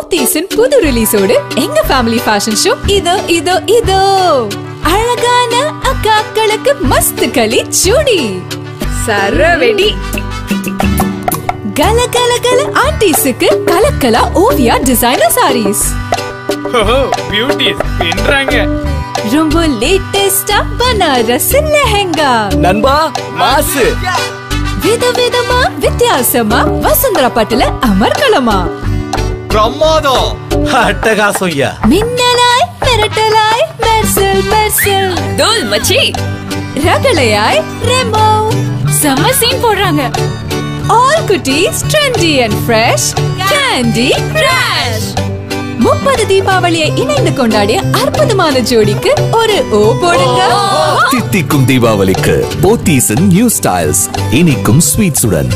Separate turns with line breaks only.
போத்தீஸின் புது ரிலீஸோடு எங்க family fashion show இதோ அழகான அக்காக்களுக்கு மஸ்து களி சூடி சரவெடி. கல கல கல ஆன்டீஸுக்கு கலக்கலா ஓவியா டிசைனர் சாரீஸ்.
பியூட்டிஸ் பின்றாங்க.
ரொம்ப லேட்டஸ்டா பனாரஸ் லெஹங்கா.
நண்பா மாசு.
விதவிதமா வித்தியாசமா வசுந்தரா பட்டுல அமர்கலமா.
பிரமாதம். அட்டகாசம்யா.
மின்னலாய் மிரட்டலாய் மெர்சல் மெர்சல்.
தோல் மச்சி.
ரகளையாய் ரெமோ.
செம்ம சீன் போடுறாங்க.
All cuties trendy and fresh. Candy Crush. 30 தீபாவளியை இணைந்து கொண்டாடிய அற்புதமான ஜோடிக்கு ஒரு ஓ போடுங்க.
தித்திக்கும் தீபாவளிக்கு போத்தீஸின் நியூ ஸ்டைல்ஸ் இனிக்கும் ஸ்வீட்ஸுடன்.